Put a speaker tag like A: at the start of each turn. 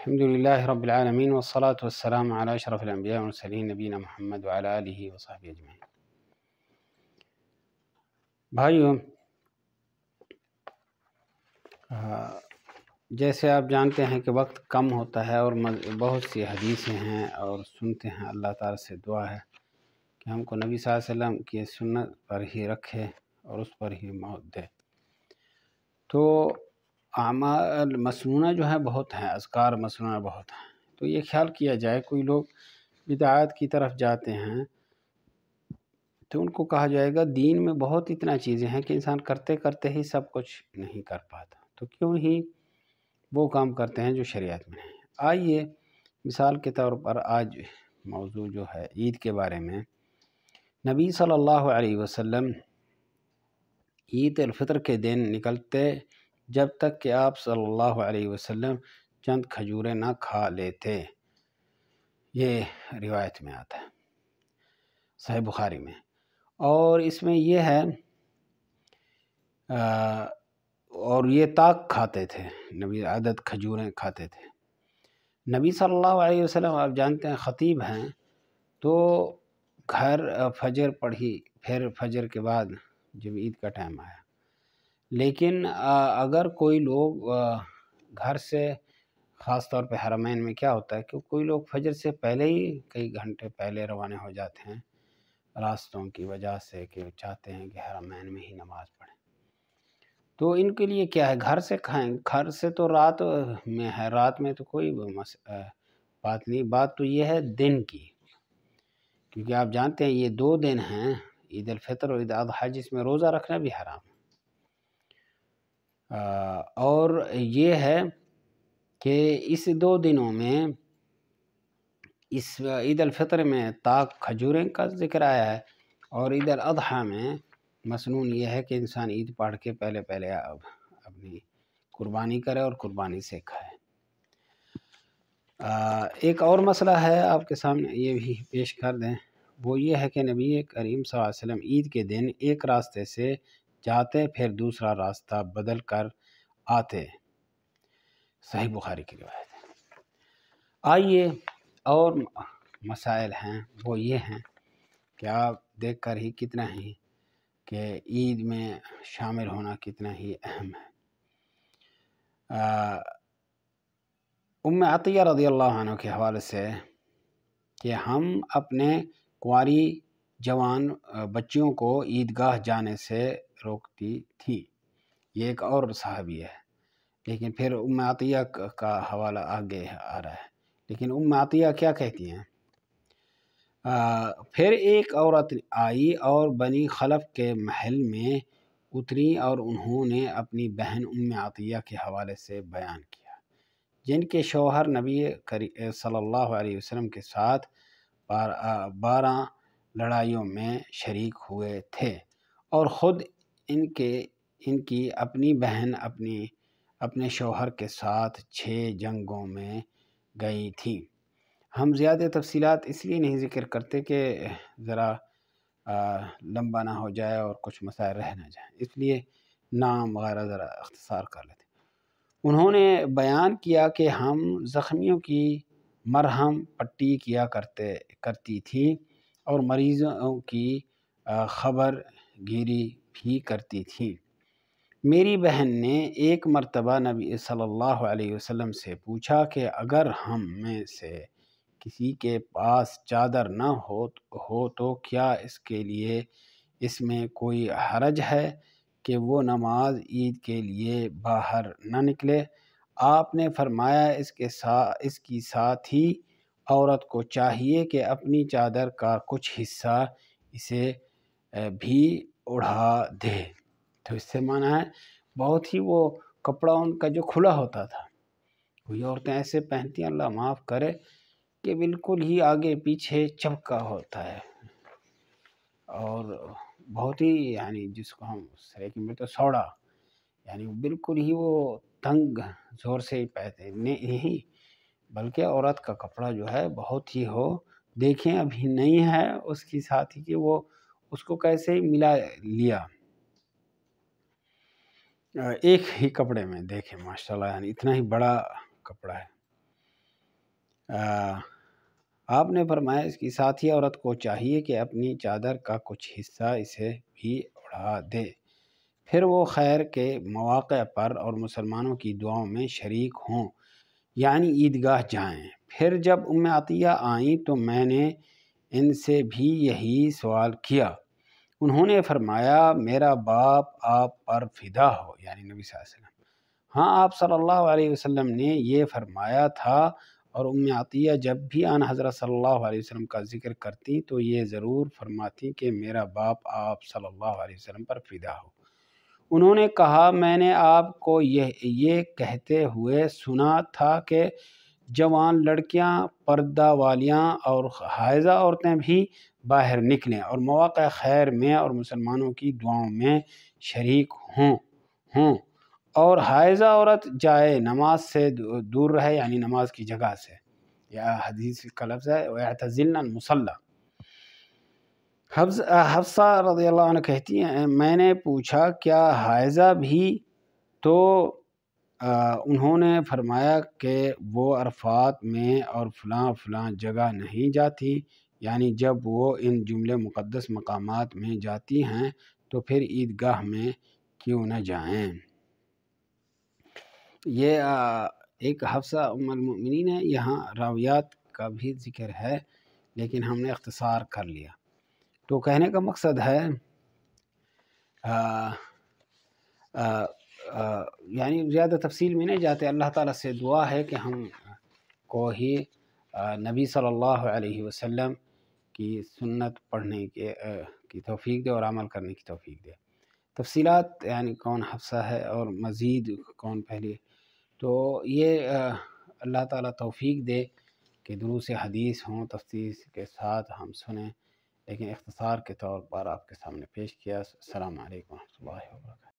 A: الحمدللہ رب العالمین والصلاة والسلام علی اشرف الانبیاء والمرسلین نبینا محمد وعلی آلہ وصحبہ اجمعین۔ بھائیو، جیسے آپ جانتے ہیں کہ وقت کم ہوتا ہے اور بہت سی حدیثیں ہیں اور سنتے ہیں، اللہ تعالیٰ سے دعا ہے کہ ہم کو نبی صلی اللہ علیہ وسلم کی سنت پر ہی رکھے اور اس پر ہی موت دے۔ تو اعمال مسنونہ جو ہے بہت ہیں، اذکار مسنونہ بہت ہیں، تو یہ خیال کیا جائے کوئی لوگ بدعات کی طرف جاتے ہیں تو ان کو کہا جائے گا دین میں بہت اتنا چیزیں ہیں کہ انسان کرتے کرتے ہی سب کچھ نہیں کر پاتا، تو کیوں ہی وہ کام کرتے ہیں جو شریعت میں ہیں۔ آئیے مثال کے طور پر آج موضوع جو ہے عید کے بارے میں، نبی صلی اللہ علیہ وسلم عید الفطر کے دن نکلتے جب تک کہ آپ صلی اللہ علیہ وسلم چند کھجوریں نہ کھا لیتے، یہ روایت میں آتا ہے صحیح بخاری میں۔ اور اس میں یہ ہے اور یہ تاک کھاتے تھے، نبی عدد کھجوریں کھاتے تھے۔ نبی صلی اللہ علیہ وسلم آپ جانتے ہیں خطیب ہیں، تو گھر فجر پڑھی، پھر فجر کے بعد جب عید کا ٹائم آیا، لیکن اگر کوئی لوگ گھر سے، خاص طور پہ حرمین میں کیا ہوتا ہے کہ کوئی لوگ فجر سے پہلے ہی کئی گھنٹے پہلے روانہ ہو جاتے ہیں راستوں کی وجہ سے، کہ چاہتے ہیں کہ حرمین میں ہی نماز پڑھیں، تو ان کے لیے کیا ہے گھر سے کھائیں۔ گھر سے تو رات میں ہے، رات میں تو کوئی بات نہیں، بات تو یہ ہے دن کی، کیونکہ آپ جانتے ہیں یہ دو دن ہیں، عید الفطر اور عید الاضحیٰ، جس میں روزہ رکھنا بھی حرام ہے۔ اور یہ ہے کہ اس دو دنوں میں، اس عید الفطر میں تاک کھجوریں کا ذکر آیا ہے، اور عید الاضحیٰ میں مسنون یہ ہے کہ انسان عید پڑھ کے پہلے اپنی قربانی کرے اور قربانی سے کھائے۔ ایک اور مسئلہ ہے آپ کے سامنے، یہ بھی پیش کر دیں، وہ یہ ہے کہ نبی کریم صلی اللہ علیہ وسلم عید کے دن ایک راستے سے جاتے، پھر دوسرا راستہ بدل کر آتے، صحیح بخاری کی روایت ہے۔ آئیے اور مسائل ہیں، وہ یہ ہیں کہ آپ دیکھ کر ہی کتنا ہی کہ عید میں شامل ہونا کتنا ہی اہم ہے۔ ام عطیہ رضی اللہ عنہ کے حوالے سے کہ ہم اپنے کنواری جوان بچیوں کو عیدگاہ جانے سے روکتی تھی، یہ ایک اور صحابی ہے، لیکن پھر ام عطیہ کا حوالہ آگے آ رہا ہے۔ لیکن ام عطیہ کیا کہتی ہیں؟ پھر ایک عورت آئی اور بنی خلف کے محل میں اتری، اور انہوں نے اپنی بہن ام عطیہ کے حوالے سے بیان کیا، جن کے شوہر نبی صلی اللہ علیہ وسلم کے ساتھ 12 لڑائیوں میں شریک ہوئے تھے، اور خود ان کی اپنی بہن اپنے شوہر کے ساتھ 6 جنگوں میں گئی تھی۔ ہم زیادہ تفصیلات اس لیے نہیں ذکر کرتے کہ ذرا لمبا نہ ہو جائے اور کچھ مسائل رہ نہ جائیں، اس لیے نام وغیرہ ذرا اختصار کر لیتے۔ انہوں نے بیان کیا کہ ہم زخمیوں کی مرہم پٹی کیا کرتی تھی، اور مریضوں کی خبر گیری بھی کرتی تھی۔ میری بہن نے ایک مرتبہ نبی صلی اللہ علیہ وسلم سے پوچھا کہ اگر ہم میں سے کسی کے پاس چادر نہ ہو تو کیا اس کے لیے اس میں کوئی حرج ہے کہ وہ نماز عید کے لیے باہر نہ نکلے؟ آپ نے فرمایا اس کی ساتھ ہی عورت کو چاہیے کہ اپنی چادر کا کچھ حصہ اسے بھی اڑا دے۔ تو اس سے معنی ہے بہت ہی وہ کپڑا ان کا جو کھلا ہوتا تھا، کوئی عورتیں ایسے پہنتی ہیں اللہ معاف کرے کہ بالکل ہی آگے پیچھے چپکا ہوتا ہے، اور بہت ہی یعنی جس کو ہم سریک میں تو سوڑا، یعنی بالکل ہی وہ تنگ زور سے ہی پہنتے نہیں، بلکہ عورت کا کپڑا جو ہے بہت ہی ہو، دیکھیں ابھی نہیں ہے اس کی ساتھی کہ وہ اس کو کیسے ملا لیا ایک ہی کپڑے میں، دیکھیں ماشاءاللہ، یعنی اتنا ہی بڑا کپڑا ہے۔ آپ نے فرمایا اس کی ساتھی عورت کو چاہیے کہ اپنی چادر کا کچھ حصہ اسے بھی اڑا دے، پھر وہ خیر کے مواقع پر اور مسلمانوں کی دعاؤں میں شریک ہوں، یعنی عیدگاہ جائیں۔ پھر جب عطیہ آئیں تو میں نے ان سے بھی یہی سوال کیا، انہوں نے فرمایا میرا باپ آپ پر فدا ہو، یعنی نبی صلی اللہ علیہ وسلم۔ ہاں، آپ صلی اللہ علیہ وسلم نے یہ فرمایا تھا، اور عطیہ جب بھی آن حضرت صلی اللہ علیہ وسلم کا ذکر کرتی تو یہ ضرور فرماتی کہ میرا باپ آپ صلی اللہ علیہ وسلم پر فدا ہو۔ انہوں نے کہا میں نے آپ کو یہ کہتے ہوئے سنا تھا کہ جوان لڑکیاں، پردہ والیاں اور حائضہ عورتیں بھی باہر نکلیں اور مواقع خیر میں اور مسلمانوں کی دعاؤں میں شریک ہوں اور حائضہ عورت جائے نماز سے دور رہے، یعنی نماز کی جگہ سے، یا حدیث کا لفظ ہے وَيَعْتَزِلْنَ الْمُصَلَّى۔ حفصہ رضی اللہ عنہ کہتی ہیں میں نے پوچھا کیا حائضہ بھی؟ تو انہوں نے فرمایا کہ وہ عرفات میں اور فلاں فلاں جگہ نہیں جاتی، یعنی جب وہ ان جملے مقدس مقامات میں جاتی ہیں تو پھر عیدگاہ میں کیوں نہ جائیں۔ یہ ایک حفصہ ام المؤمنین ہے، یہاں راویات کا بھی ذکر ہے لیکن ہم نے اختصار کر لیا۔ تو کہنے کا مقصد ہے یعنی زیادہ تفصیل میں نہیں جاتے، اللہ تعالیٰ سے دعا ہے کہ ہم کو ہی نبی صلی اللہ علیہ وسلم کی سنت پڑھنے کی توفیق دے اور عمل کرنے کی توفیق دے۔ تفصیلات یعنی کون حفصہ ہے اور مزید کون پہلے، تو یہ اللہ تعالیٰ توفیق دے کہ دروس حدیث ہوں، تفصیل کے ساتھ ہم سنیں، لیکن اختصار کے طور پر آپ کے سامنے پیش کیا۔ السلام علیکم ورحمۃ اللہ وبرکاتہ۔